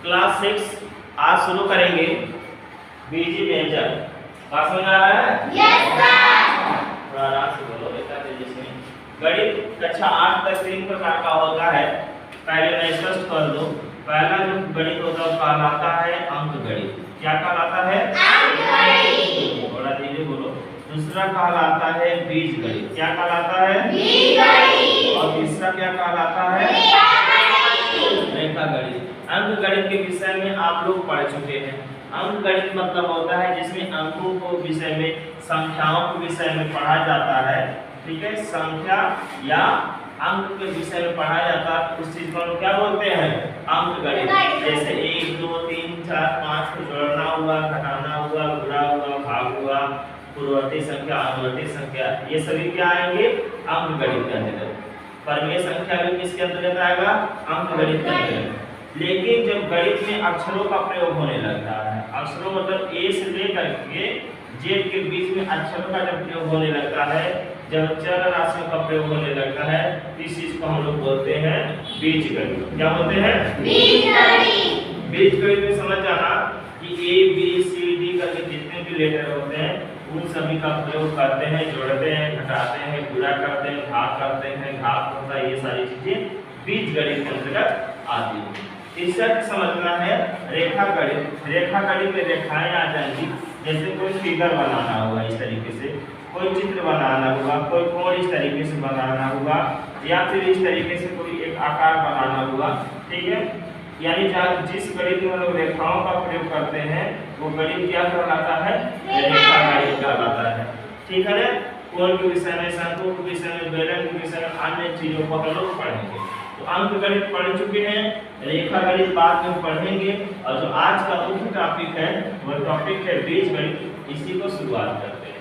Class 6 आज शुरू करेंगे बीजी व्यंजक। बात समझ आ रहा है? Yes sir. थोड़ा आराम से बोलो बेटा, तेजी से। गणित कक्षा 8 तक 3 प्रकार का होता है। पहले मैं स्पष्ट कर दूं, पहला जो गणित होता है कहलाता है अंक गणित। क्या कहलाता है? अंक गणित। थोड़ा धीरे बोलो। दूसरा कहलाता है बीज गणित। क्या कहलाता है? बीज गणित। और तीसरा क्या कहलाता है? रेखा गणित। अंक गणित के विषय में आप लोग पढ़ चुके हैं। अंक गणित मतलब होता है जिसमें अंकों को विषय में, संख्याओं के विषय में पढ़ा जाता है। ठीक है, संख्या या अंक के विषय में पढ़ा जाता है, उस चीज को हम क्या बोलते हैं? अंक गणित। जैसे 1 2 3 4 5 को जोड़ना हुआ, घटाना हुआ, गुणा हुआ, भाग हुआ, पूर्ववर्ती संख्या, अनुवर्ती संख्या, ये सभी क्या आएंगे? अंक गणित के अंतर्गत। परिमेय संख्या भी किसके अंतर्गत आएगा? अंक गणित के अंतर्गत। लेकिन जब गणित में अक्षरों का प्रयोग होने लगता है, अक्षरों मतलब ए से लेकर के जेड के बीच में अक्षरों का जब प्रयोग होने लगता है, जब चर राशियों का प्रयोग होने लगता है, इस चीज को हम लोग बोलते हैं बीज गणित। क्या बोलते हैं? बीज गणित। बीज गणित में समझ जाना कि ए बी सी डी करके जितने भी लेटर होते हैं उन सभी का प्रयोग करते हैं, जोड़ते हैं, घटाते हैं, गुणा करते हैं, भाग करते हैं, घात होता है, ये सारी चीजें बीज गणित के अंतर्गत आती है। तीसरा समझना है रेखा गणित। रेखा गणित में रेखाएं आ जाएंगी, जैसे कोई फिगर बनाना होगा इस तरीके से, कोई चित्र बनाना होगा, कोई कोण इस तरीके से बनाना होगा, या फिर इस तरीके से कोई एक आकार बनाना होगा। ठीक है, यानी जिस गणित में हम लोग रेखाओं का प्रयोग करते हैं वो गणित क्या कहलाता है? रेखा गणित कहलाता है। ठीक है ना? कोण के विषय में, शंकु के विषय में, बेलन के विषय में, अन्य चीजों को हम लोग पढ़ेंगे। तो अंक गणित पढ़ चुके हैं, रेखा गणित बाद में पढ़ेंगे, और जो आज का मुख्य टॉपिक है वो टॉपिक है बीज गणित। इसी को शुरुआत करते हैं।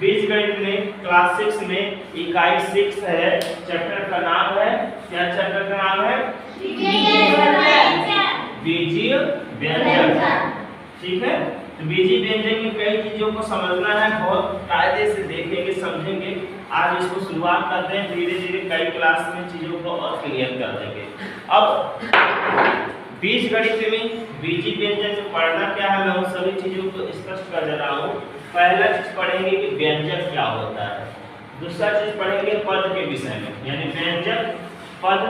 बीज गणित में क्लास 6 में इकाई 6 है, चैप्टर का नाम है, क्या चैप्टर का नाम है? बीजीय व्यंजक। ठीक है, तो बीजीय व्यंजक में कई चीजों को समझना है, बहुत कायदे से देखेंगे, समझेंगे। आज इसको शुरुआत करते हैं, धीरे धीरे कई क्लास में चीजों को और क्लियर कर देंगे। अब बीज गणित में बीजीय व्यंजक में पढ़ना क्या है, मैं उन सभी चीजों को स्पष्ट कर दे रहा हूँ। पहला चीज पढ़ेंगे कि व्यंजक क्या होता है। दूसरा चीज पढ़ेंगे पद के विषय में, यानी व्यंजक, पद।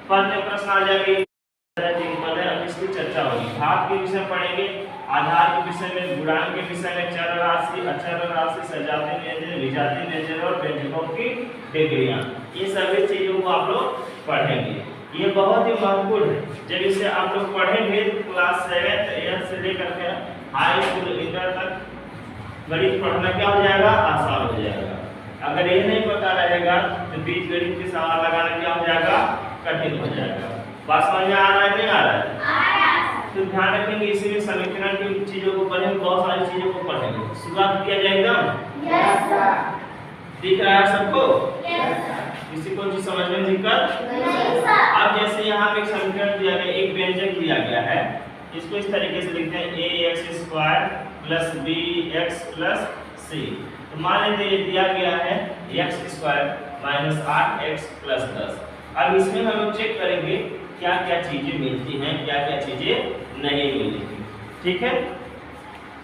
पद में प्रश्न आ जाएंगे, पद है, अब इसकी चर्चा होगी। भाग के विषय पढ़ेंगे, आधार के विषय में, गुणांक के विषय में, चर राशि, अचर राशि, सजातीय व्यंजन, विजातीय व्यंजन और व्यंजकों की डिग्रियां, ये सभी चीजों को आप लोग पढ़ेंगे। ये बहुत ही महत्वपूर्ण है। जब इसे आप लोग पढ़ेंगे तो क्लास 7 8 से लेकर के हाई स्कूल इंटर तक गणित पढ़ना क्या हो जाएगा? आसान हो जाएगा। अगर ये नहीं पता रहेगा तो बीज गणित के सवाल लगाना क्या हो जाएगा? कठिन हो जाएगा। बात समझ में आ रहा है? नहीं आ रहा है? तो ध्यान रखेंगे, इसीलिए समीकरण की चीजों को पढ़ेंगे, बहुत सारी चीजों को पढ़ेंगे। शुरुआत किया जाएगा? Yes sir. दिख रहा है सबको? Yes sir. किसी को चीज समझ में दिक्कत नहीं सर। अब जैसे यहाँ पे एक समीकरण दिया गया, एक व्यंजक दिया गया है, इसको इस तरीके से लिखते हैं ax² + bx + c। तो मान लीजिए ये दिया गया है x² - 8x + 10। अब इसमें हम लोग चेक करेंगे क्या क्या चीजें मिलती हैं, क्या क्या चीजें नहीं मिलती। ठीक है,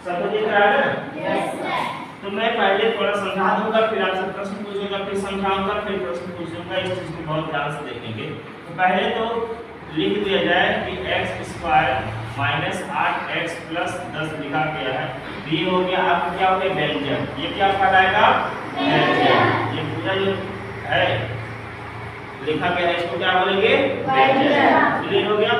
सब दिख रहा है ना? Yes sir. तो मैं पहले थोड़ा समझा दूंगा, फिर आपसे प्रश्न पूछूंगा, फिर समझाऊंगा, फिर प्रश्न पूछूंगा। इस चीज को बहुत ध्यान से देखेंगे। तो पहले तो लिख दिया जाए कि x² - 8x + 10 लिखा गया है। ये हो गया आपका क्या हो गया? व्यंजक। ये क्या कहलाएगा? व्यंजक। ये पूरा जो है लिखा गया है इसको क्या बोलेंगे? व्यंजक। क्लियर हो गया?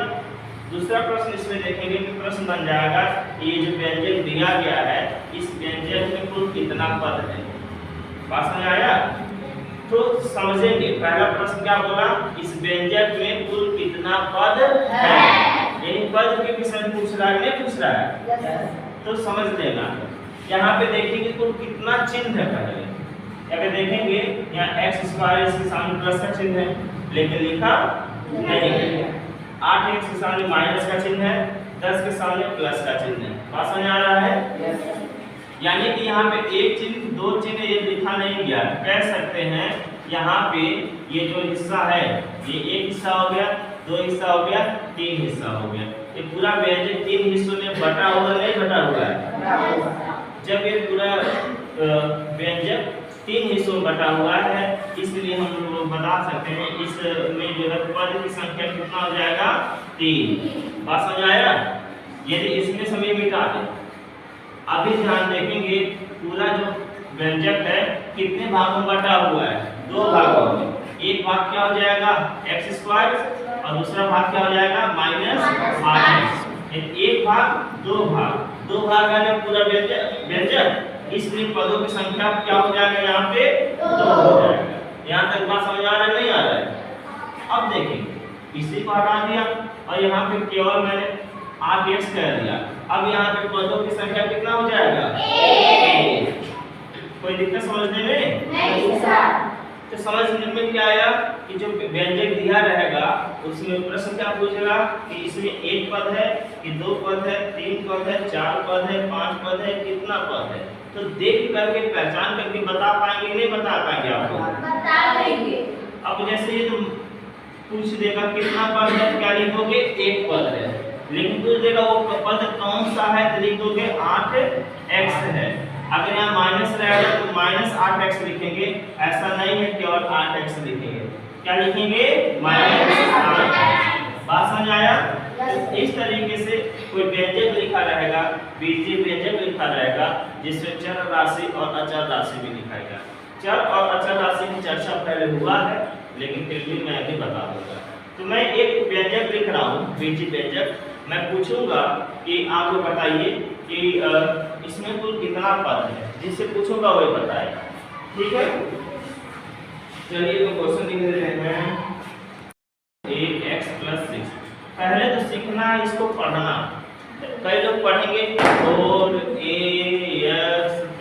दूसरा प्रश्न इसमें देखेंगे कि प्रश्न बन जाएगा, ये जो व्यंजक दिया गया है, इस व्यंजक में कुल कितना पद है? बात समझ आया? तो समझेंगे, पहला प्रश्न क्या बोला? इस व्यंजक में कुल कितना पद है? यानी पद के विषय में पूछ रहा है, नहीं पूछ रहा है? तो समझ लेना। यहाँ पे देखेंगे कुल कितना चिन्ह है। पहले अगर देखेंगे यहाँ x² इसके सामने प्लस का चिन्ह है, लेकिन लिखा नहीं है। 8x के सामने माइनस का चिन्ह है, 10 के सामने प्लस का चिन्ह है। बात समझ आ रहा है? यानी कि यहाँ पे एक चिन्ह, दो चिन्ह ये लिखा नहीं गया। कह सकते हैं यहाँ पे ये जो हिस्सा है ये एक हिस्सा हो गया, 2 हिस्सा हो गया, 3 हिस्सा हो गया। ये पूरा व्यंजक 3 हिस्सों में बटा हुआ नहीं बटा हुआ है? जब ये पूरा व्यंजक 3 हिस्सों में बटा हुआ है, इसलिए हम लोग बता सकते हैं इसमें जो है पद की संख्या कितना हो जाएगा? 3। बात समझ आया? यदि इसमें समय मिटा दें, अभी ध्यान देखेंगे पूरा जो व्यंजक है कितने भागों में बटा हुआ है? 2 भागों में। एक भाग क्या हो जाएगा? x² और दूसरा भाग क्या हो जाएगा? -8x। एक भाग 2 भाग है पूरा व्यंजक, इसलिए पदों की संख्या क्या हो जाएगा? यहाँ पे 2 हो जाएगा। यहाँ तक बात समझ आ रहा है नहीं आ रहा है? अब देखेंगे इसी को हटा दिया और यहाँ पे केवल मैंने 8x कह दिया। अब यहाँ पे पदों की संख्या कितना हो जाएगा? 1। कोई दिक्कत समझने में? नहीं सर। तो समझने में क्या आया कि जो व्यंजक दिया रहेगा उसमें प्रश्न क्या पूछेगा कि इसमें 1 पद है कि 2 पद है, 3 पद है, 4 पद है, 5 पद है, कितना पद है? तो देख करके पहचान करके बता पाएंगे नहीं बता पाएंगे आप लोग? बता देंगे। अब जैसे ये तो पूछ देगा कितना पद है, क्या लिखोगे? 1 पद है। लेकिन पूछ देगा वो पद कौन सा है, तो लिख दोगे 8x है। अगर यहाँ माइनस रहेगा तो -8x लिखेंगे, ऐसा नहीं है केवल 8x लिखेंगे। क्या लिखेंगे? -8x। बात समझ आया? इस तरीके से कोई व्यंजक लिखा रहेगा, बीजीय व्यंजक लिखा रहेगा जिसमें चर राशि और अचर राशि भी दिखाएगा। चर और अचर राशि की चर्चा पहले हुआ है, लेकिन फिर भी मैं अभी बता दूंगा। तो मैं एक व्यंजक लिख रहा हूँ, बीजीय व्यंजक। मैं पूछूंगा कि आप लोग बताइए कि इसमें कुल कितना पद है, जिससे पूछूंगा वही बताएगा। ठीक है, चलिए तो क्वेश्चन लिख रहे हैं 8x + 6। पहले तो सीखना है इसको पढ़ना। कई लोग पढ़ेंगे 4ax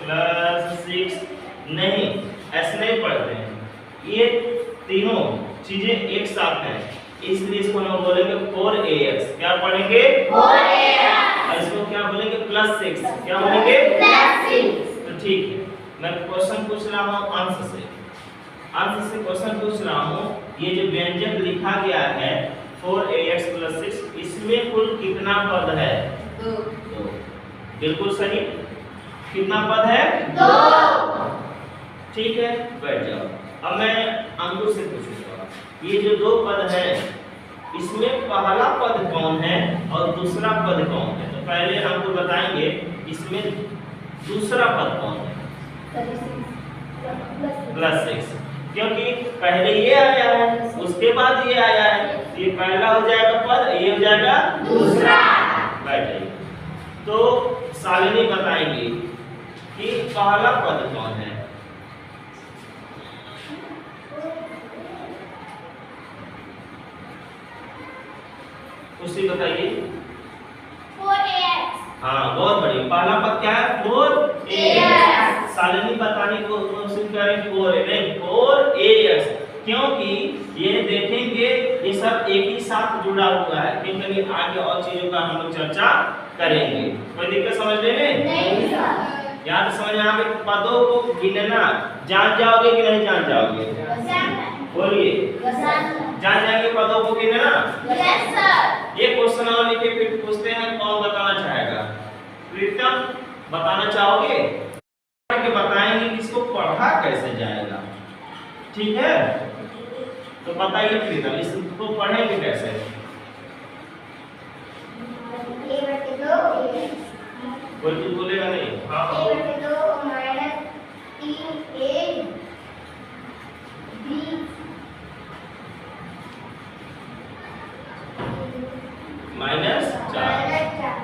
+ 6, नहीं ऐसे नहीं पढ़ते हैं। ये तीनों चीजें एक साथ हैं, इसलिए इसको हम बोलेंगे 4ax। क्या पढ़ेंगे? 4ax। और इसको क्या बोलेंगे? +6। क्या बोलेंगे? +6। तो ठीक है, मैं क्वेश्चन पूछ रहा हूँ अंश से क्वेश्चन पूछ रहा हूँ। ये जो व्यंजक लिखा गया है 4ax + 6, इसमें कुल कितना पद है? 2। बिल्कुल सही। कितना पद है? 2। ठीक है, बैठ जाओ। अब मैं अंकुर से पूछूंगा, ये जो 2 पद है इसमें पहला पद कौन है और दूसरा पद कौन है? तो पहले हमको बताएंगे इसमें दूसरा पद कौन है? +6, क्योंकि पहले ये आया है उसके बाद ये आया है, ये पहला हो जाएगा पद, ये हो जाएगा दूसरा। बैठ जाइए। तो शालिनी बताएंगी कि पहला पद कौन है? उसी बताइए। 4ax। हाँ, बहुत बढ़िया। पहला पद क्या है? 4ax। शालिनी बताने को कोशिश करें 4ax, क्योंकि ये देखेंगे ये सब एक ही साथ जुड़ा हुआ है, क्योंकि आगे और चीजों का हम लोग चर्चा करेंगे। कोई दिक्कत समझने में? नहीं सर। याद समझ यहाँ पे पदों को गिनना जान जाओगे कि नहीं जान जाओगे? बोलिए। जान जाएंगे पदों को गिनना? Yes sir. ये क्वेश्चन और लिखे फिर पूछते हैं कौन बताना चाहेगा? प्रीतम बताना चाहोगे? पढ़ के बताएंगे कि इसको पढ़ा कैसे जाएगा। ठीक है, तो बताइए प्रीतम इसको पढ़ेंगे कैसे? कोई कुछ बोलेगा नहीं? हाँ -4।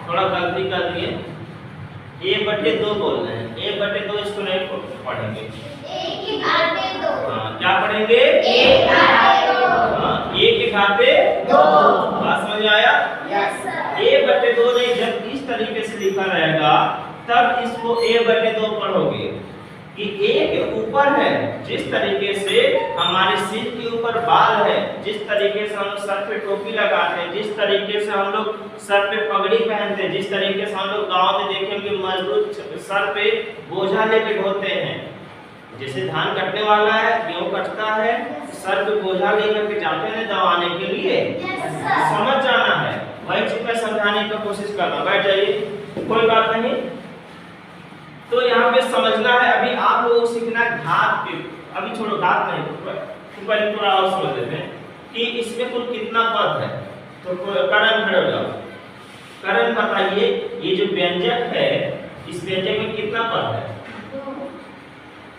थोड़ा गलती कर दिए, a/2 बोल रहे हैं। a/2 इसको नहीं पढ़ेंगे। हाँ, क्या पढ़ेंगे? हाँ, a/2। बात समझ आया? Yes sir. a/2 नहीं, जब इस तरीके से लिखा रहेगा तब इसको a/2 पढ़ोगे कि a के ऊपर है, जिस तरीके से हमारे सिर के ऊपर बाल है, जिस तरीके से हम लोग सर पे टोपी लगाते हैं, जिस तरीके से हम लोग सर पे पगड़ी पहनते हैं, जिस तरीके से हम लोग गांव में देखेंगे मजदूर सर पे बोझा लेके ढोते हैं, जैसे धान कटने वाला है, गेहूं कटता है, सर पे बोझा लेकर के जाते हैं दबाने के लिए, समझ जाना है। वही चीज मैं समझाने की कोशिश कर रहा हूँ। बैठ जाइए, कोई बात नहीं। तो यहाँ पे समझना है, अभी आप लोगों को सीखना है घात के, अभी छोड़ो घात नहीं, तो पहले थोड़ा और समझ लेते हैं कि इसमें कुल कितना पद है। तो करण खड़े हो जाओ, करण बताइए ये जो व्यंजक है इस व्यंजक में कितना पद है?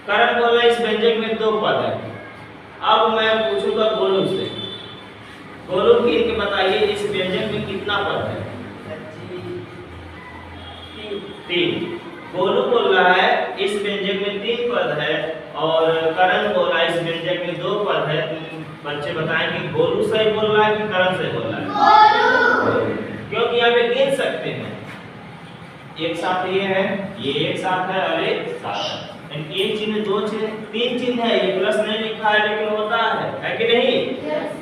करण बोला इस व्यंजक में 2 पद है। अब मैं पूछूंगा गोलू से, गोलू गिन के बताइए इस व्यंजक में कितना पद है? 3। गोलू बोल रहा है इस व्यंजक में 3 पद है और करण बोल रहा है इस व्यंजक में 2 पद है। बच्चे बताएं कि गोलू सही बोल रहा है कि करण सही बोल रहा है? गोलू। क्योंकि यहाँ पे गिन सकते हैं, एक साथ ये है, ये एक साथ है और एक साथ है। एक चिन्ह, 2 चिन्ह, 3 चिन्ह है, ये प्लस नहीं लिखा है लेकिन होता है कि नहीं?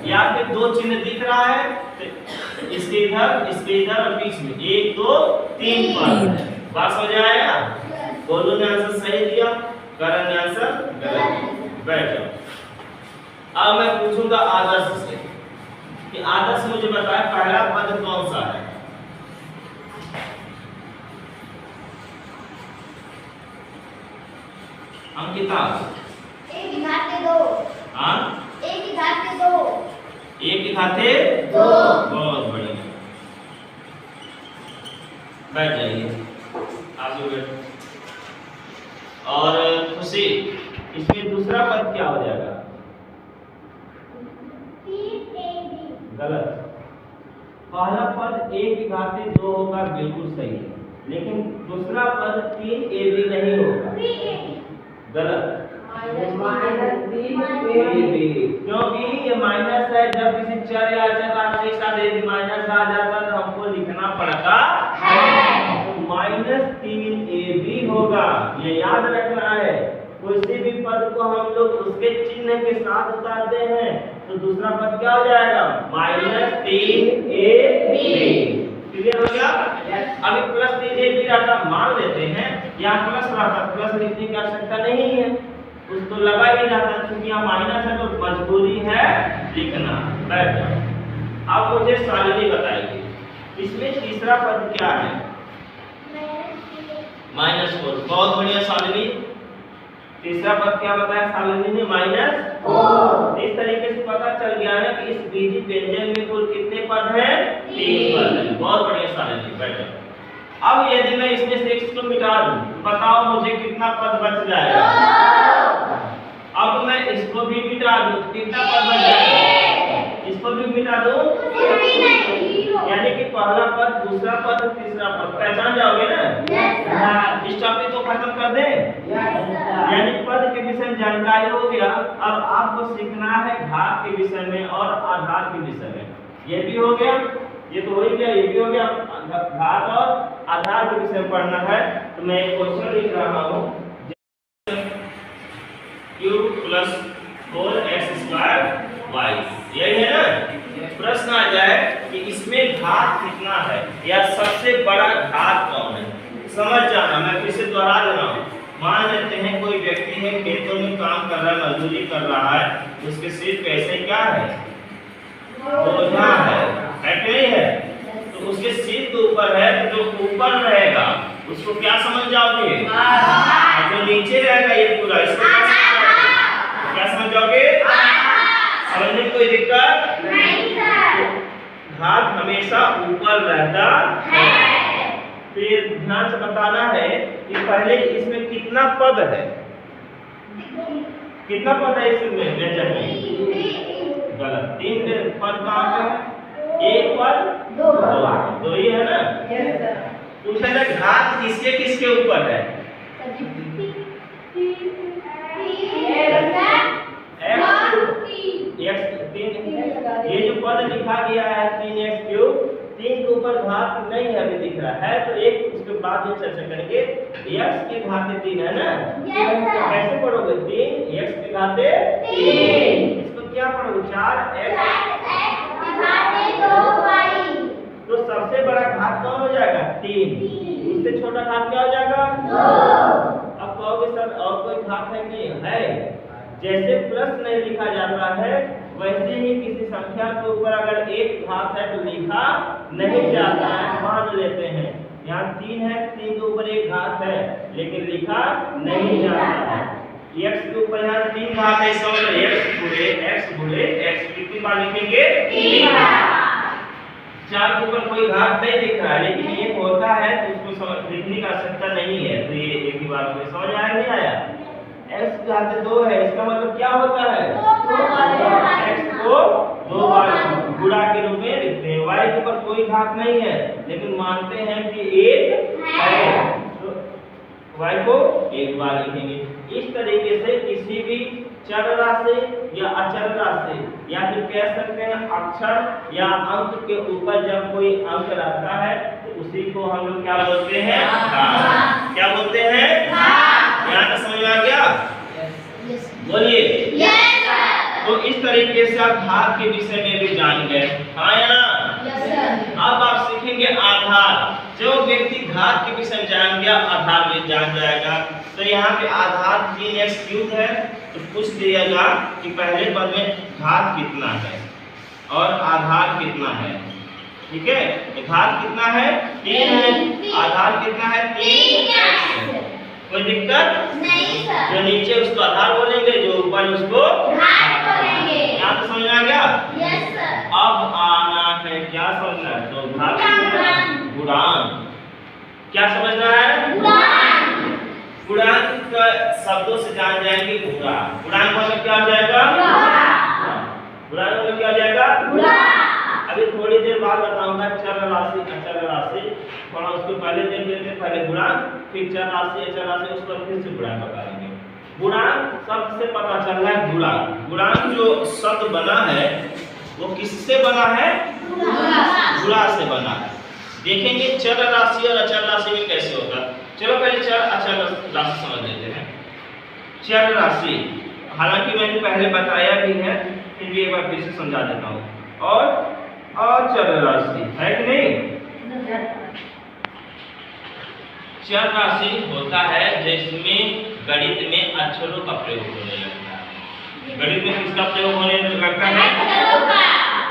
यहाँ पे 2 चिन्ह दिख रहा है, तो इसके इधर और बीच में 1 2 3 पद है। बात हो जाएगा? गोलू ने आंसर सही दिया, करण ने आंसर गलत। बैठ जाओ। अब मैं पूछूंगा आदर्श से कि आदर्श मुझे बताए पहला पद कौन सा है? अंकिता 1 की घात 2। हाँ 1 की घात 2। 1 की घाते 2। बहुत बढ़िया, बैठ जाइए, आगे बैठ। और खुशी, इसमें दूसरा पद क्या हो जाएगा? 3ab। गलत। पहला पद 1 की घाते 2 होगा, बिल्कुल सही, लेकिन दूसरा पद 3ab नहीं होगा। 3ab। गलत। -3ab। क्योंकि ये माइनस है, जब किसी चर या अचर राशि के साथ यदि माइनस आ जाता तो हमको लिखना पड़ता है, तो -3ab होगा, ये याद रखना है। किसी भी पद को हम लोग उसके चिन्ह के साथ उतारते हैं तो दूसरा पद क्या हो जाएगा? -3ab। क्लियर हो गया? अभी +3ab रहता, मान लेते हैं यहाँ प्लस रहता, प्लस लिखने की आवश्यकता नहीं है, उसको लगा ही जाता, क्योंकि यहाँ माइनस है तो मजबूरी है लिखना। बैठ जाओ। अब मुझे शालिनी बताइए इसमें तीसरा पद क्या है? -4। बहुत बढ़िया शालिनी, तीसरा पद क्या बताया शालिनी ने? -4। इस तरीके से पता चल गया है कि इस बीजी व्यंजन में कुल कितने पद हैं? 3 पद हैं। बहुत बढ़िया शालिनी, बैठ जाओ। अब यदि मैं इसमें से x को मिटा दूं, बताओ मुझे कितना पद बच जाएगा? अब मैं इसको भी मिटा दूं, कितना पद बच जाएगा? इसको भी मिटा दूं, यानी कि पहला पद, दूसरा पद, तीसरा पद पहचान जाओगे ना? इस टॉपिक को खत्म कर दें। यानी पद के विषय में जानकारी हो गया। अब आपको सीखना है घात के विषय में और आधार के विषय में। ये भी हो गया, ये तो हो ही गया, ये भी हो गया। घात और आधार के विषय में पढ़ना है। तो मैं एक क्वेश्चन लिख रहा हूँ, q + 4x²y, यही है ना? प्रश्न आ जाए कि इसमें घात कितना है या सबसे बड़ा घात कौन है? समझ जाना, मैं फिर से दोहरा दे रहा हूँ। मान लेते हैं कोई व्यक्ति है, खेतों में काम कर रहा है, मजदूरी कर रहा है, उसके सिर पे ऐसे क्या है? बोझा है कि नहीं है? तो उसके सिर के ऊपर है, तो जो ऊपर रहेगा उसको क्या समझ जाओगे? जो नीचे रहेगा ये पूरा, इसको क्या समझ जाओगे? समझने में कोई दिक्कत नहीं सर। घात हमेशा ऊपर रहता है। फिर ध्यान से बताना है कि पहले इसमें कितना पद है? कितना पद है इसमें व्यंजन में? गलत। 3 पद कहाँ पे है? 1 पद 2 ही है ना? पूछा ना घात किसके किसके ऊपर है? ये जो पद लिखा गया है 3x3, 3 के ऊपर घात नहीं है, अभी दिख रहा है, तो एक उसके बाद जो चर्चा करेंगे। x की घाते 3 है ना? कैसे पढ़ोगे? 3 x की घाते 3, इसको क्या पढ़ोगे? 4x की घाते 2y। तो सबसे बड़ा घात कौन हो जाएगा? 3। उससे छोटा घात क्या हो जाएगा? 2। अब कहोगे कहोगे सर और कोई घात है कि है? जैसे प्लस नहीं लिखा जाता है वैसे ही किसी संख्या के ऊपर अगर एक घात है तो लिखा नहीं जाता है, मान लेते हैं। यहाँ 3 है, 3 के ऊपर एक घात है लेकिन लिखा नहीं जाता है। x के ऊपर यहाँ 3 घात है, इसका मतलब x गुणे x कितनी बार लिखेंगे? 3 बार। 4 के ऊपर कोई घात नहीं दिख रहा है लेकिन ये होता है तो उसको लिखने की आवश्यकता नहीं है, तो ये एक ही बार में समझ आया नहीं आया? x घात 2 है, इसका मतलब क्या होता है? x को 2 बार गुणा के रूप में लिखते हैं। y के ऊपर कोई घात नहीं है लेकिन मानते हैं कि एक है तो y को एक बार लिखेंगे। इस तरीके से किसी भी चर राशि या अचर राशि या फिर कह सकते हैं अक्षर या अंक के ऊपर जब कोई अंक रहता है तो उसी को हम लोग क्या बोलते हैं? घात। क्या बोलते हैं? यहाँ तक समझ आ गया? बोलिए। तो इस तरीके से आप घात के विषय में भी जान गए, हाँ या ना? अब आप सीखेंगे आधार। जो व्यक्ति घात के विषय में जान गया आधार भी जान जाएगा। तो यहाँ पे आधार 3x³ है तो पूछ दिएगा कि पहले पद में घात कितना है और आधार कितना है। ठीक है, तो घात कितना है? 3 है, आधार कितना है? 3। कोई दिक्कत नहीं सर। जो नीचे उसको आधार बोलेंगे, जो ऊपर उसको घात बोलेंगे। यहाँ तो समझ आ गया? Yes sir. अब आना है क्या समझना है? तो घात गुणांक। क्या समझना है? गुणांक का शब्दों से जान जाएंगे गुणा। गुणांक मतलब क्या हो जाएगा? गुणांक मतलब क्या हो जाएगा? अभी थोड़ी देर बाद बताऊंगा चर राशि अचर राशि, थोड़ा उसको पहले देख लेते हैं। पहले गुणांक फिर चर राशि अचर राशि, उस पर फिर से गुणांक बता देंगे। गुणांक शब्द से पता चल रहा है गुणांक। गुणांक जो शब्द बना है वो किससे बना है? गुणा से बना है। देखेंगे चर राशि और अचर राशि में कैसे होगा। चलो पहले चर अचर राशि समझ लेते हैं। चर राशि हालांकि मैंने पहले बताया भी है फिर भी एक बार फिर से समझा देता हूँ। और अचर राशि है कि नहीं? चर राशि होता है जिसमें गणित में अक्षरों का प्रयोग होने लगता है। गणित में किसका प्रयोग होने लगता है?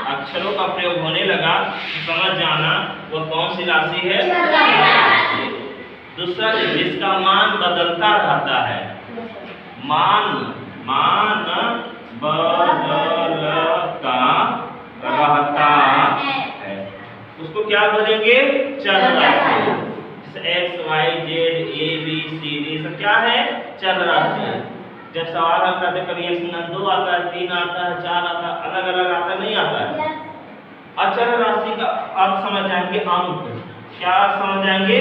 अक्षरों का प्रयोग होने लगा तो समझ जाना वो कौन सी राशि है? दूसरा जिसका मान बदलता रहता है। मान बदलता रहता है उसको क्या बोलेंगे? चर राशि। x y z a b c d सब क्या है? चर राशि। जब सवाल हम करते कभी 2 आता है, 3 आता है, 4 आता है, अलग अलग आता नहीं आता है। अचर राशि का अर्थ समझ जाएंगे अंक। क्या समझ जाएंगे?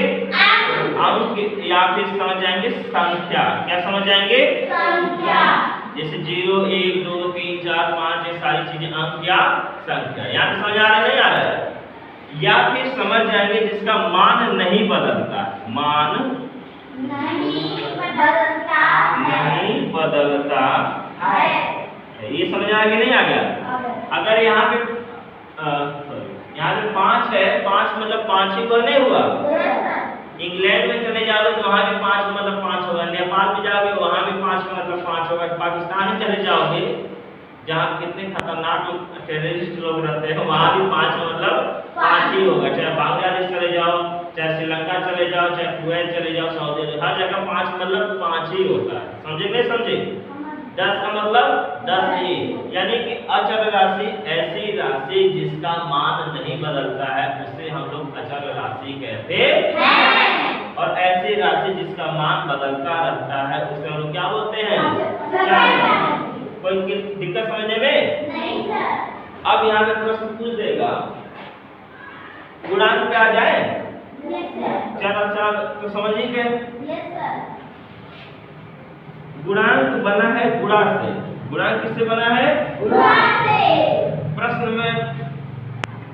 अंक या फिर समझ जाएंगे संख्या। क्या समझ जाएंगे? संख्या। जैसे 0 1 2 3 4 5 ये सारी चीजें अंक या संख्या। यहाँ समझ आ रहा है नहीं आ रहा है? या फिर समझ जाएंगे जिसका मान नहीं बदलता। मान नहीं बदलता है। ये समझ आ गया नहीं आ गया? अगर यहाँ पे यहाँ पे 5 है, 5 मतलब 5 ही तो नहीं हुआ। इंग्लैंड में चले जाओगे तो वहाँ भी 5 मतलब 5 होगा। नेपाल में जाओगे वहाँ भी 5 मतलब 5 होगा। पाकिस्तान में चले जाओगे जहाँ कितने खतरनाक टेररिस्ट लोग रहते हैं वहाँ भी 5 मतलब 5 ही होगा। चाहे बांग्लादेश चले जाओ, चाहे श्रीलंका चले जाओ, चाहे कुवैत चले जाओ, सऊदी अरब, हर जगह 5 मतलब 5 ही होता है। समझे नहीं समझे? 10 का मतलब 10 ही। यानी कि अचर राशि ऐसी राशि जिसका मान नहीं बदलता है उसे हम लोग अचर राशि कहते हैं। और ऐसी राशि जिसका मान बदलता रहता है उसे हम लोग क्या बोलते हैं? चर राशि। कोई दिक्कत समझने में? नहीं सर। अब यहाँ पे प्रश्न पूछ देगा गुणांक पे आ जाए। Yes sir. चर अचर तो समझ ही गए। Yes sir. गुणांक बना है गुणा से। गुणांक किससे बना है? गुणा से। प्रश्न में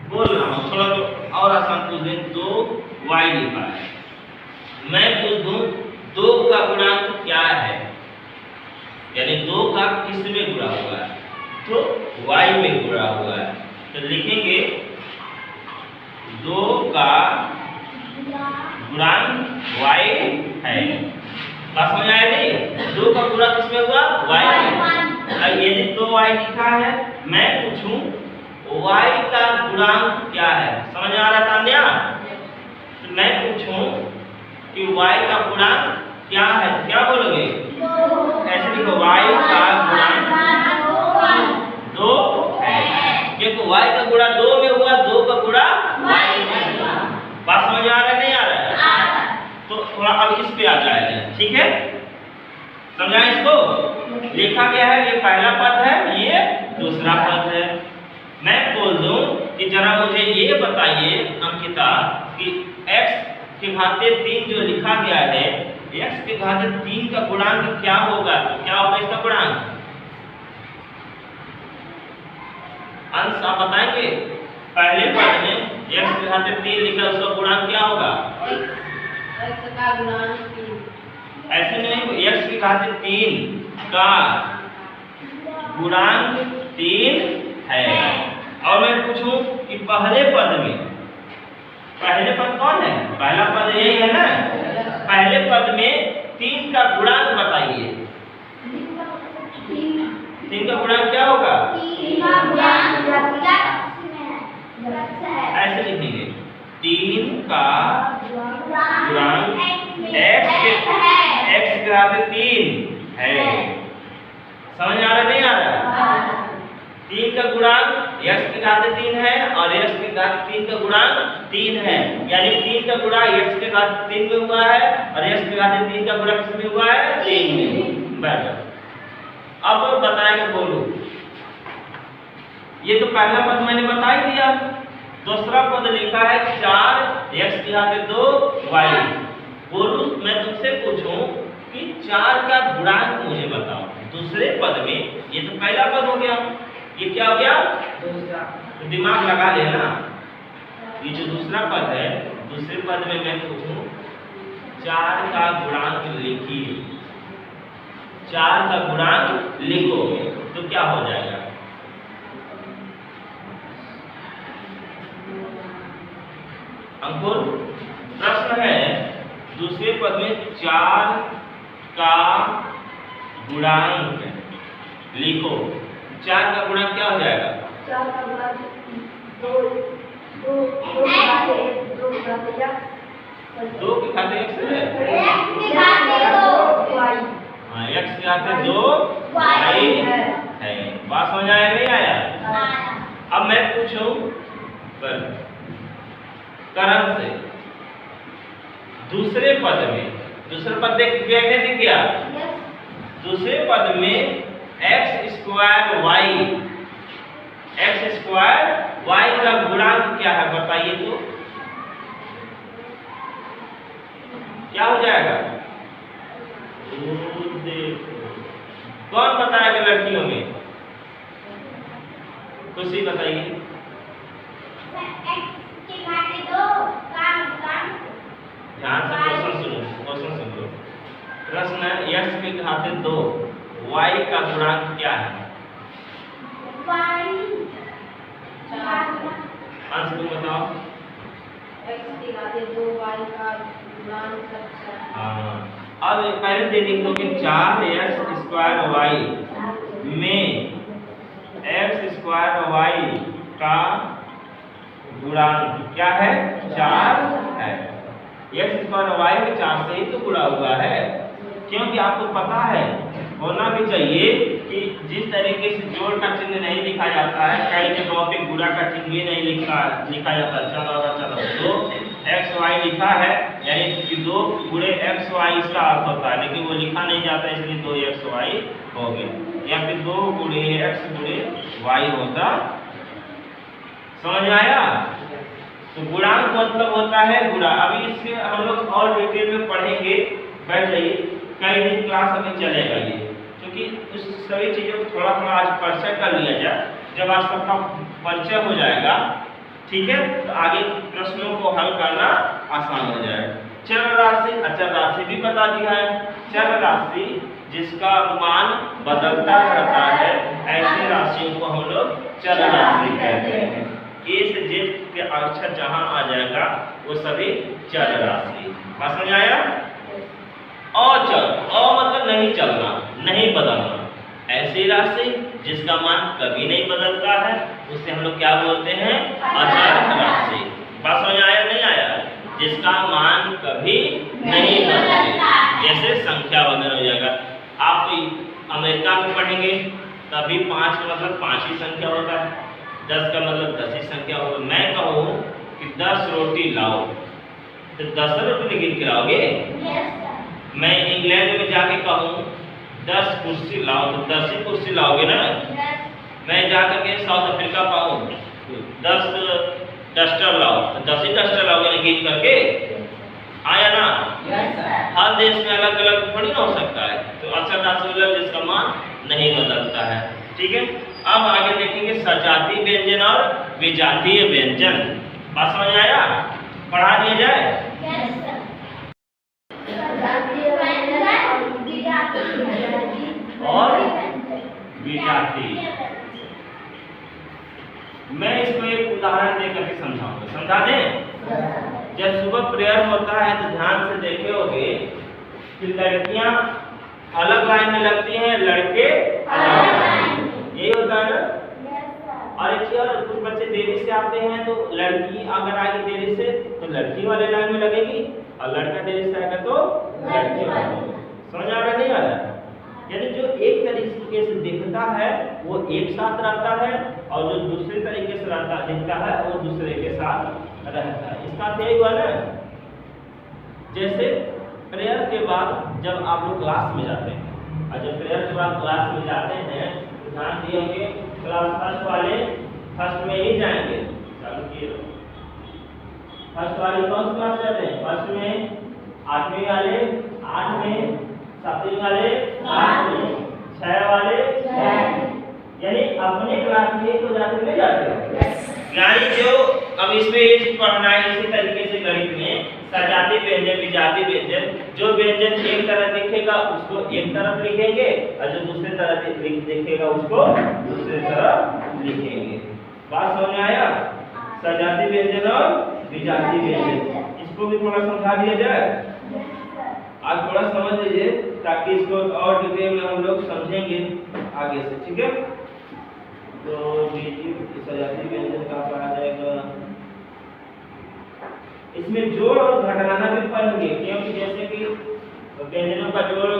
बोल रहा हूँ थोड़ा तो और आसान पूछ दें। 2y लिखा है, मैं पूछ दूं 2 का गुणांक क्या है? यानी 2 का किस में गुणा हुआ है? तो y में गुणा हुआ है। तो लिखेंगे 2 का गुणांक y है। बात समझ आया नहीं? 2 का गुणा किसमें हुआ? y में। अब ये 2y लिखा है, मैं पूछूं y का गुणांक क्या है? समझ आ रहा तान्या? तो मैं पूछूं कि y का गुणांक क्या है, क्या बोलोगे? ऐसे लिखो, y का गुणांक 2 है। देखो y का गुणा 2 में हुआ, 2 का गुणा y में हुआ। बात समझ आ रहा है नहीं आ रहा है? तो थोड़ा अब इस पे आ जाएगा, ठीक है? समझा इसको? लिखा गया है, ये पहला पद है, ये दूसरा पद है। मैं बोल दूं कि जरा मुझे ये बताइए अंकिता कि x के घाते 3 जो लिखा गया है, x के घाते 3 का गुणांक क्या होगा? तो क्या होगा इसका गुणांक? अंश आप बताएंगे? पहले पद में x के घाते 3 लिखा, उसका गुणांक क्या होगा? x का गुणांक 3। ऐसे नहीं, x के घाते 3 का गुणांक 3 है। और मैं पूछूं कि पहले पद में, पहले पद कौन है? पहला पद यही है ना? पहले पद में 3 का गुणांक बताइए। 3 का गुणांक क्या होगा? ऐसे लिखेंगे, 3 का गुणांक x के घाते 3 है। समझ आ रहा नहीं आ रहा? 3 का गुणांक x के घाते 3 है और x के घाते 3 का गुणांक 3 है, यानी 3 का गुणा x के घाते 3 में हुआ है और x के घाते 3 का गुणा किसमें हुआ है? 3 में। बराबर। अब बताएंगे, बोलो। ये तो पहला पद मैंने बता ही दिया। दूसरा पद लिखा है 4x के घाते 2y। बोलो, मैं तुमसे पूछूं कि 4 का गुणांक मुझे बताओ। दूसरे पद में, ये तो पहला पद हो गया, ये क्या हो गया? दूसरा। तो दिमाग लगा लेना, ये जो दूसरा पद है, दूसरे पद में मैं पूछूं 4 का गुणांक लिखिए, 4 का गुणांक लिखोगे तो क्या हो जाएगा? अंकुर, प्रश्न है दूसरे पद में 4 का गुणांक लिखो। 4 का गुणांक क्या हो जाएगा? 4 का गुणांक 2 के घाते 2 के घाते x है। हाँ, x के घाते 2 y है। बात समझ आया नहीं आया? अब मैं पूछूं करण से, दूसरे पद में, दूसरे पद दिख गया? दूसरे पद में x स्क्वायर y का गुणांक क्या है बताइए तो? क्या हो जाएगा? कौन बताएगा लड़कियों में? खुशी बताइए। ध्यान से क्वेश्चन सुन लो। प्रश्न है x के घाते 2 y का गुणांक क्या है? अंश तुम बताओ। x के घाते 2 y का गुणांक 4। हाँ, अब पहले दे लिख दो कि 4x स्क्वायर y में x स्क्वायर y का गुणांक क्या है? 4 है। x स्क्वायर y में 4 से ही तो गुणा हुआ है, क्योंकि आपको पता है, होना भी चाहिए कि जिस तरीके से जोड़ का चिन्ह नहीं लिखा जाता है, कई जगहों पे गुणा का चिन्ह भी नहीं लिखा जाता। चलो तो x y लिखा है, यानी कि 2 गुणे x y इसका अर्थ होता है, लेकिन वो लिखा नहीं जाता, इसलिए 2x y हो गया, या फिर 2 गुणे x गुणे y होता। समझ आया? तो गुणांक मतलब होता है गुणा। अभी इससे हम लोग और डिटेल में पढ़ेंगे, बैठ जाइए, कई दिन क्लास अभी चलेगा ये, क्योंकि उस सभी चीज़ों को थोड़ा थोड़ा आज परिचय कर लिया जाए। जब आज सबका परिचय हो जाएगा, ठीक है, तो आगे प्रश्नों को हल करना आसान हो जाएगा। चल राशि, अचल राशि भी बता दिया है। चल राशि जिसका मान बदलता रहता है, ऐसी राशियों को हम लोग चल राशि कहते हैं। ए से जेड के अक्षर जहां आ जाएगा वो सभी चल राशि। बात समझ आया? अचल, अ मतलब नहीं चलना, नहीं बदलना। ऐसी राशि जिसका मान कभी नहीं बदलता है उसे हम लोग क्या बोलते हैं? अचल राशि। बात समझ आया नहीं आया? जिसका मान कभी नहीं बदलता, जैसे संख्या वगैरह हो जाएगा। आप अमेरिका में पढ़ेंगे तभी 5 का मतलब 5 ही संख्या होता है, 10 का मतलब 10 ही संख्या होगा। मैं कहूँ कि 10 रोटी लाओ तो 10 रोटी गिन के लाओगे? मैं इंग्लैंड में जाके कहूँ 10 कुर्सी लाओ तो 10 ही कुर्सी लाओगे ना? मैं जाकर के साउथ अफ्रीका पाऊँ 10 डस्टर लाओ तो 10 ही डस्टर लाओगे ना गिन करके? आया ना? हर देश में अलग अलग थोड़ी ना हो सकता है। तो अचल राशि जिसका मान नहीं बदलता है। ठीक है, अब आगे देखेंगे सजातीय व्यंजन और विजातीय व्यंजन। बात समझ आया? पढ़ा दिया जाए। और विजातीय, मैं इसको एक उदाहरण देकर के समझाऊंगा, समझा दें? जब सुबह प्रेयर होता है तो ध्यान से देखे होगे कि लड़कियां अलग लाइन में लगती हैं, लड़के अलग लाइन में, यही होता है ना? और एक चीज और, कुछ बच्चे देरी से आते हैं तो लड़की अगर आएगी देरी से तो लड़की वाले लाइन में लगेगी और लड़का देरी से आएगा तो लड़के वाले। समझ आ रहा नहीं आ रहा? यानी जो एक तरीके से दिखता है वो एक साथ रहता है और जो दूसरे तरीके से दिखता है वो दूसरे के साथ रहता है। इसका क्या हुआ ना, जैसे प्रेयर के बाद जब आप लोग क्लास में जाते हैं और जब प्रेयर के बाद क्लास में जाते हैं तो ध्यान दिए होंगे क्लास फर्स्ट वाले फर्स्ट में ही जाएंगे। चालू किए, फर्स्ट वाले कौन सी क्लास जाते हैं? फर्स्ट में, 8वीं वाले 8 में, 7वीं वाले 7 में, 6 वाले 6 में, यानी अपने क्लास में तो जाते नहीं जाते। यानी जो अब इसमें ये चीज पढ़ना है इसी तरीके से गणित में सजातीय व्यंजन विजातीय व्यंजन, जो व्यंजन एक तरह दिखेगा उसको एक तरफ लिखेंगे और जो दूसरे तरह दिखेगा उसको दूसरे तरफ लिखेंगे। बात समझ में आया? सजातीय व्यंजन और विजातीय व्यंजन, इसको भी थोड़ा समझा दिया जाए। आज थोड़ा समझ लीजिए ताकि इसको और डिटेल में हम लोग समझेंगे आगे से। ठीक है, तो सजातीय व्यंजन का पढ़ा जाएगा। इसमें जोड़ और घटाना भी पढ़ेंगे, क्योंकि जैसे कि व्यंजनों का जोड़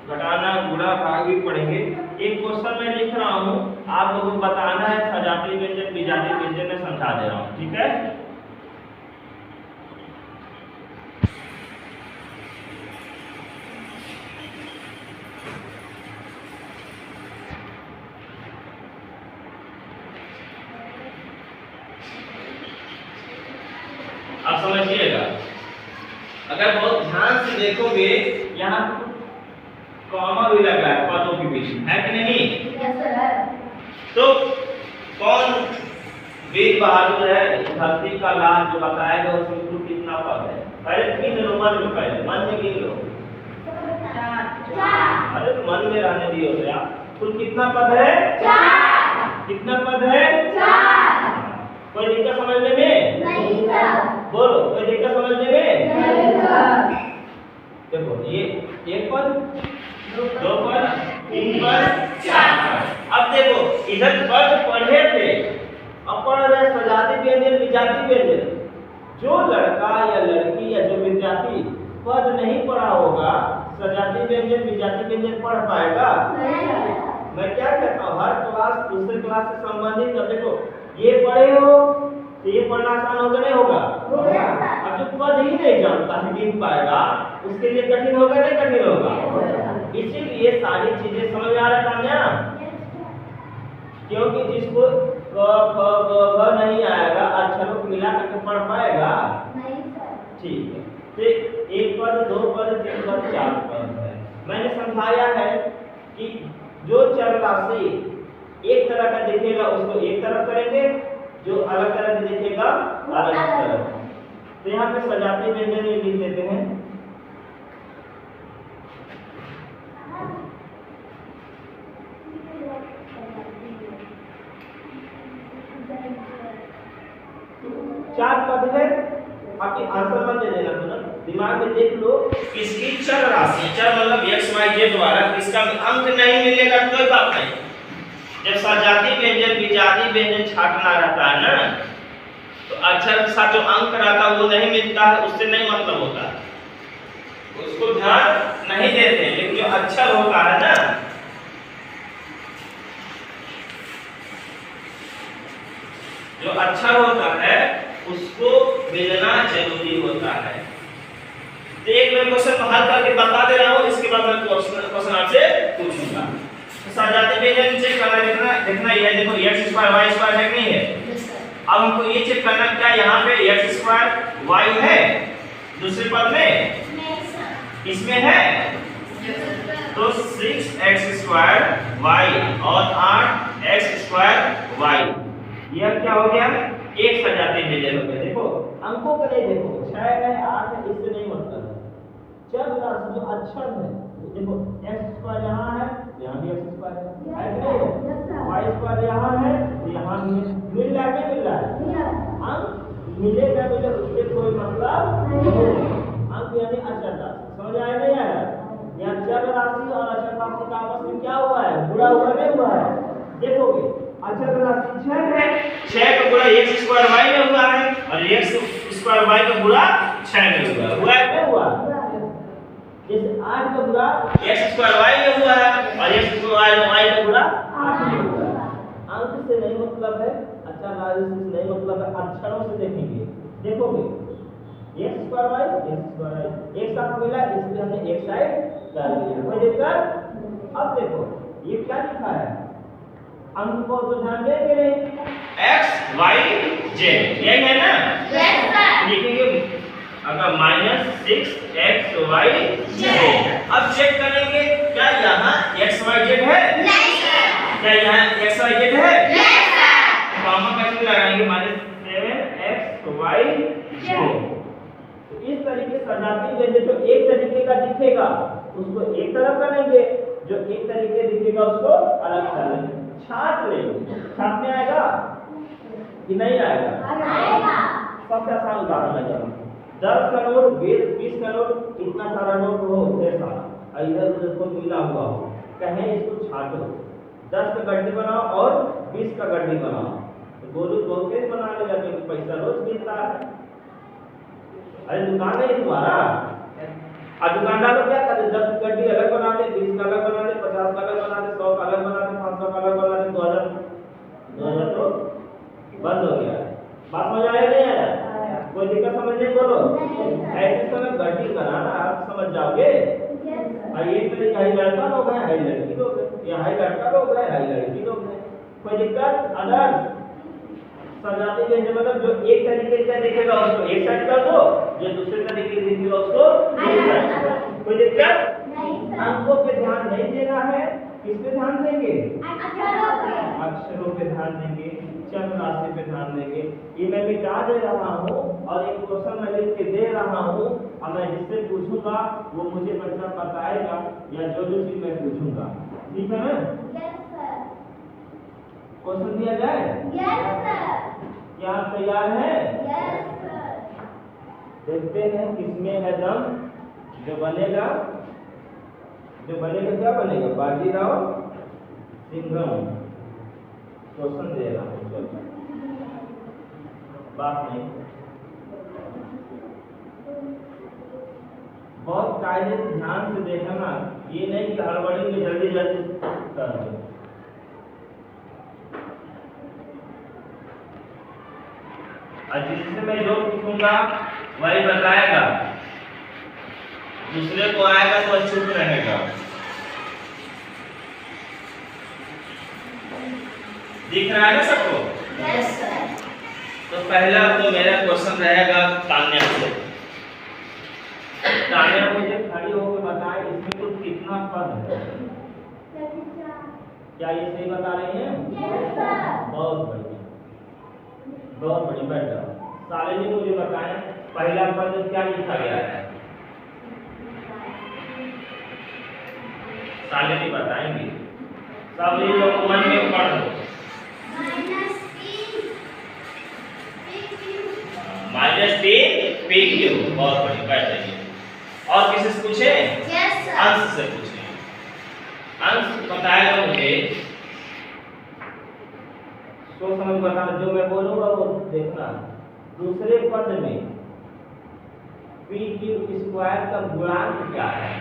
घटाना गुणा भाग भी पढ़ेंगे। एक क्वेश्चन मैं लिख रहा हूँ, आप लोगों को बताना है सजातीय व्यंजन विजातीय व्यंजन में समझा दे रहा हूँ। ठीक है, आप समझिएगा। अगर बहुत ध्यान से देखोगे यहाँ कॉमा भी लगा है पदों के बीच, है कि नहीं? तो कौन वीर बहादुर है धरती का लाल जो बताएगा उसमें कुल कितना पद है? पहले गिन लो मन में, पहले मन में गिन लो। अरे तो मन में रहने दियो भैया। कुल कितना पद है? 4। कितना पद है? 4। कोई दिक्कत समझने में? नहीं सर। बोलो, कोई दिक्कत समझने में? नहीं सर। देखो ये एक पद, 2 पद, 3 पद, 4 पद। अब देखो इधर पद पढ़े थे, अब पढ़ रहे सजातीय व्यंजन विजातीय व्यंजन। जो लड़का या लड़की या जो विद्यार्थी पद नहीं पढ़ा होगा सजातीय व्यंजन विजातीय व्यंजन पढ़ पाएगा? नहीं। मैं क्या कहता हूँ, हर क्लास दूसरे क्लास से संबंधित है। देखो ये पढ़े हो तो ये पढ़ना आसान होगा नहीं होगा? अब जो पद ही नहीं जानता है गिन पाएगा उसके लिए कठिन होगा नहीं कठिन होगा? इसीलिए सारी चीजें समझ में आ रहा है ना, क्योंकि जिसको क ख ग घ नहीं आएगा अक्षरों को मिला करके पढ़ पाएगा? नहीं सर। ठीक है, तो 1 पद 2 पद 3 पद 4 पद है। मैंने समझाया है कि जो चर राशि एक तरह का दिखेगा उसको एक तरफ करेंगे, जो अलग तरह से दिखेगा अलग तरफ। तो यहाँ पे सजातीय व्यंजन में लिख देते हैं। चार पद है, आपकी आंसर मत दे देना तुरंत। दिमाग में देख लो, किसकी चर राशि, चर मतलब x y z द्वारा किसका अंक नहीं मिलेगा कोई बात नहीं। जब सजाती व्यंजन विजाती व्यंजन छाटना रहता है ना, तो अक्षर के साथ जो अंक रहता है वो नहीं मिलता है, उससे नहीं मतलब होता, उसको ध्यान नहीं देते। लेकिन जो अक्षर होता है ना, जो अक्षर होता है उसको मिलना जरूरी होता है। तो एक मैं क्वेश्चन हल करके बता दे रहा हूँ, इसके बाद मैं क्वेश्चन आपसे पूछूंगा। तो सजाती व्यंजन चेक करना देखना ये देखो x स्क्वायर y स्क्वायर है नहीं है। अब हमको ये चेक करना क्या यहाँ पे x स्क्वायर y है दूसरे पद में, इसमें है तो 6x स्क्वायर y और 8x स्क्वायर y, यह क्या हो गया, एक सजाती व्यंजन हो गया। देखो अंकों को नहीं देखो, 6 है 8 है, इससे नहीं मतलब है। चर राशि जो अक्षर है, देखो x स्क्वायर यहाँ है, यहाँ भी x स्क्वायर है, y स्क्वायर यहाँ है, यहाँ भी मिल रहा है, मिल रहा है। अंक मिलेगा मिले उससे कोई मतलब नहीं। अंक यानी अक्षर राशि, समझ आया नहीं आया? यहाँ चर राशि और अक्षर राशि का आपस में क्या हुआ है, जुड़ा हुआ नहीं हुआ है। देखोगे अक्षर राशि 6 है, 6 का गुणा x स्क्वायर y में हुआ है और x स्क्वायर y का गुणा 6 में हुआ है क्या हुआ? जैसे 8 का गुणा x स्क्वायर y में हुआ है और x स्क्वायर y का गुणा 8 में हुआ है। अंक से नहीं मतलब है, अक्षर राशि से नहीं मतलब है, अक्षरों से देखेंगे। देखोगे x स्क्वायर y एक साथ मिला, इसलिए हमने एक साइड कर दिया, कोई दिक्कत? अब देखो ये क्या लिखा है, अंक को तो ध्यान देंगे नहीं, x y z यही है ना? Yes sir. लिखेंगे अगर -6x y z। अब चेक करेंगे क्या यहाँ x y z है? नहीं सर। क्या यहाँ x y z है? Yes sir. कॉमा कैसे लगाएंगे, -7x y z। तो इस तरीके सजाती व्यंजन जो एक तरीके का दिखेगा उसको एक तरफ करेंगे, जो एक तरीके दिखेगा उसको अलग कर लेंगे, छाट लेंगे। छाट में आएगा कि नहीं आएगा? आएगा। सबसे आसान उदाहरण मैं करूँ, 10 का नोट 20 का नोट, इतना सारा नोट हो ढेर सारा, इधर उधर को मिला हुआ हो, कहें इसको छाटो, 10 का गड्ढी बनाओ और 20 का गड्ढी बनाओ, तो गोलू बहुत तेज बना ले जाते, पैसा रोज मिलता है। अरे दुकान है तुम्हारा, और दुकानदार को क्या करते, 10 की गड्ढी अलग बनाते, 20 का अलग बनाते, 50 का अलग बनाते, 100 का अलग बनाते, 500 का अलग बनाते, 2000 तो बंद हो गया। बात समझ आया नहीं आया? कोई दिक्कत समझने बोलो। ऐसे समय गड्ढी बनाना आप समझ जाओगे। और ये तरीका है, लड़का लोग है, है लड़की लोग है, या है लड़का लोग है, है लड़की लोग है, कोई दिक्कत? अदर सजाती व्यंजन मतलब जो एक तरीके से दिखेगा उसको एक साइड कर दो, जो दूसरे तरीके से दिखेगा उसको दूसरी साइड कर दो, कोई दिक्कत? अंकों पे ध्यान नहीं देना है, किस पे ध्यान देंगे? अक्षरों पे ध्यान देंगे, चर राशि पे ध्यान देंगे। ये मैं मिटा दे रहा हूँ और एक क्वेश्चन मैं लिख के दे रहा हूँ, और मैं जिससे पूछूंगा वो मुझे बच्चा बताएगा या जो जो चीज मैं पूछूंगा, ठीक है ना? क्वेश्चन दिया जाए? क्या आप तैयार हैं? देखते हैं किसमें है दम, जो बनेगा क्या बनेगा, बाजीराव सिंघम। क्वेश्चन दे रहा हूँ, चलो बात नहीं, बहुत कायदे से ध्यान से देखना, ये नहीं कि हड़बड़ी में जल्दी जल्दी कर दो। और जिससे मैं जो पूछूंगा वही बताएगा, दूसरे को आएगा तो चुप रहेगा। दिख रहा है ना सबको? Yes sir. तो पहला तो मेरा क्वेश्चन रहेगा तान्या से। तान्या मुझे खड़ी होकर बताए इसमें कुल कितना पद है? क्या ये सही बता रही हैं? Yes sir. बहुत बढ़िया, बहुत बढ़िया, बैठ जाओ। शालिनी मुझे बताएं पहला पद क्या लिखा गया है? शालिनी बताएंगी, सब ये लोग मन में पढ़ लो। -3 PQ, बहुत बढ़िया, बैठ जाइए। और किसी से पूछे? Yes, sir. अंश से पूछे। अंश बताएगा मुझे, सोच समझ बताना, जो मैं बोलूंगा वो देखना। दूसरे पद में पी क्यू स्क्वायर का गुणांक क्या है?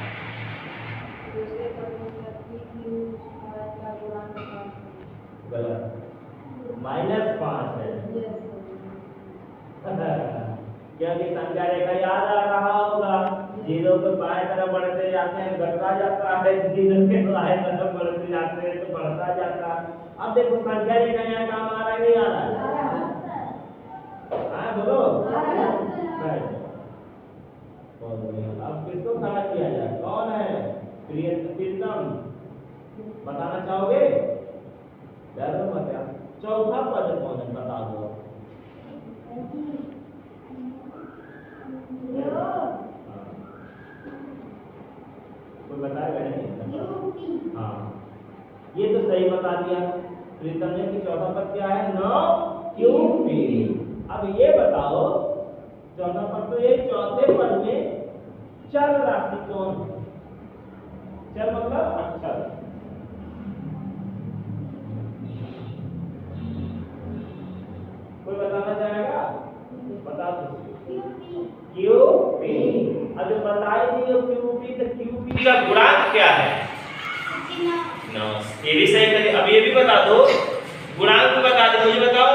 दूसरे पद में पी क्यू स्क्वायर का गुणांक 5 है। गलत, -5 है। क्योंकि संख्या रेखा याद आ रहा होगा, जीरो के बाएं तरफ बढ़ते जाते हैं घटता जाता है, जीरो के बाएं तरफ बढ़ते जाते हैं तो बढ़ता जाता है। अब देखो संख्या रेखा यहाँ काम आ रहा है नहीं आ रहा है? हाँ बोलो। Right. बहुत बढ़िया। अब किसको खड़ा किया जाए? कौन है? प्रीतम, बताना चाहोगे? जरूर बताओ। चौथा पद कौन है बता दो। कोई बताएगा नहीं? हाँ, ये तो सही बता दिया प्रीतम ने कि चौथा पद क्या है? 9QP। अब ये बताओ, चौथा पद तो ये, चौथे पद में चर राशि कौन है? चर मतलब अक्षर। कोई बताना चाहेगा? बता दो। QP। अब जो बताई दी है QP, तो QP का गुणांक क्या है? 9। ये भी सही करिए। अब ये भी बता दो, गुणांक बता दो, मुझे बताओ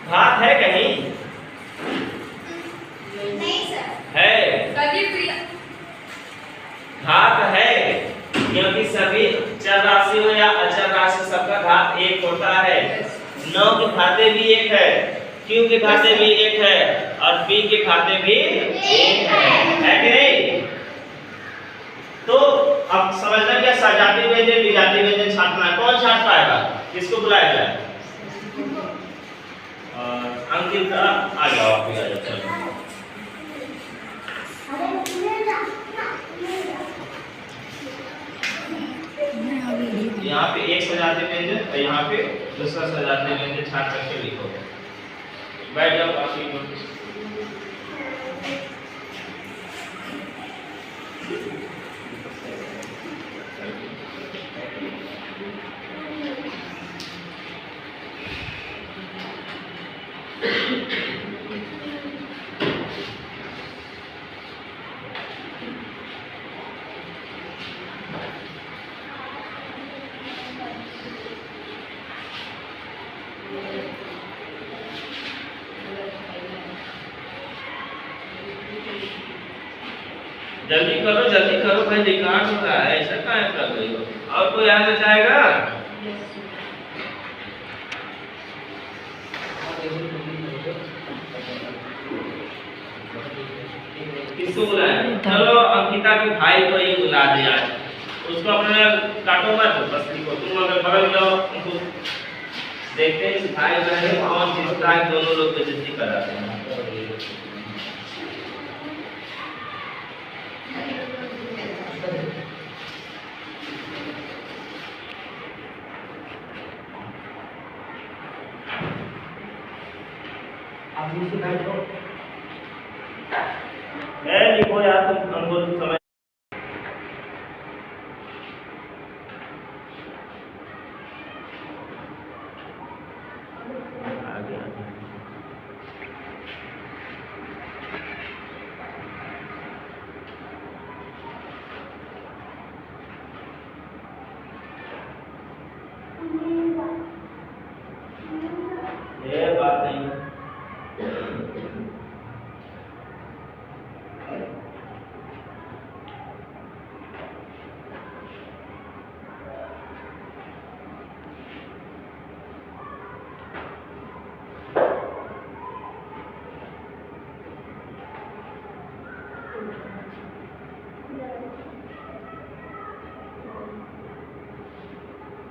घात है कहीं? नहीं सर। है, घात है, क्योंकि सभी चर राशि हो या अचर राशि सबका घात 1 होता है। 9 के खाते भी 1 है, Q के खाते भी 1 है और P के खाते भी 1 है कि नहीं? तो अब समझना क्या, सजाती व्यंजन विजातीय व्यंजन छांटना है। कौन छांट पाएगा? किसको बुलाया जाए? अंकित आ जाओ, आप भी आ जाओ। चलो यहाँ पे एक सजाती व्यंजन और यहाँ पे दूसरा सजाती व्यंजन छांट करके लिखो। बैठ जाओ, आप लिखो। जल्दी करो भाई, रिकॉर्ड हो रहा है, ऐसा काहे कर रही हो? और कोई आना चाहेगा? किसको बुलाया? चलो अंकिता के भाई को ही बुला दे आज, उसको अपने काटो मत, बस लिखो। तुम अगर बगल जाओ, उनको देखते हैं भाई बहन और जिसका है, दोनों लोग बेइज्जती कराते हैं। लिखो यार, तुम हमको समझ आ गया। ये बात नहीं।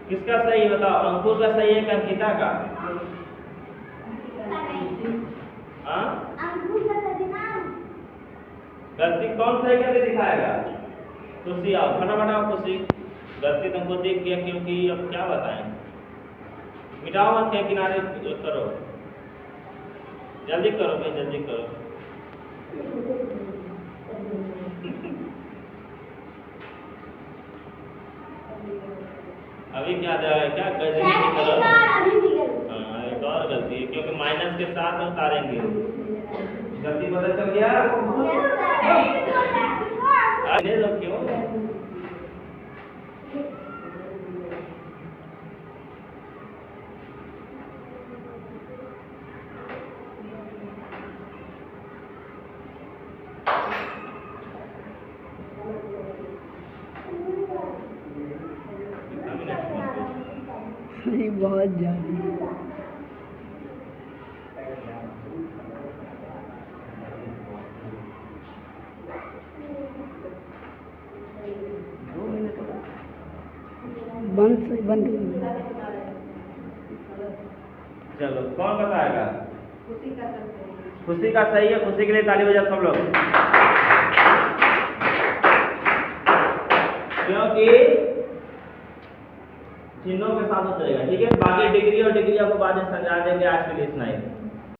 किसका सही बताओ? अंकुर का सही है कि अंकिता का? हाँ, गलती कौन सही करके दिखाएगा? खुशी आओ, फटाफट आओ खुशी। गलती तुमको दिख गया, क्योंकि अब क्या बताएं। मिटाओ मत के किनारे करो, जल्दी करो भाई, जल्दी करो। अभी क्या है क्या गजनी की तरह हाँ एक और गलती है क्योंकि माइनस के साथ उतारेंगे गलती पता चल गया अरे लोग क्यों नहीं बहुत ज्यादा बंद चलो कौन बताएगा खुशी का सही है खुशी के लिए ताली बजाओ सब लोग क्योंकि चिन्हों के साथ उतरेगा ठीक है बाकी डिग्री और डिग्री आपको बाद में समझा देंगे आज के लिए इतना ही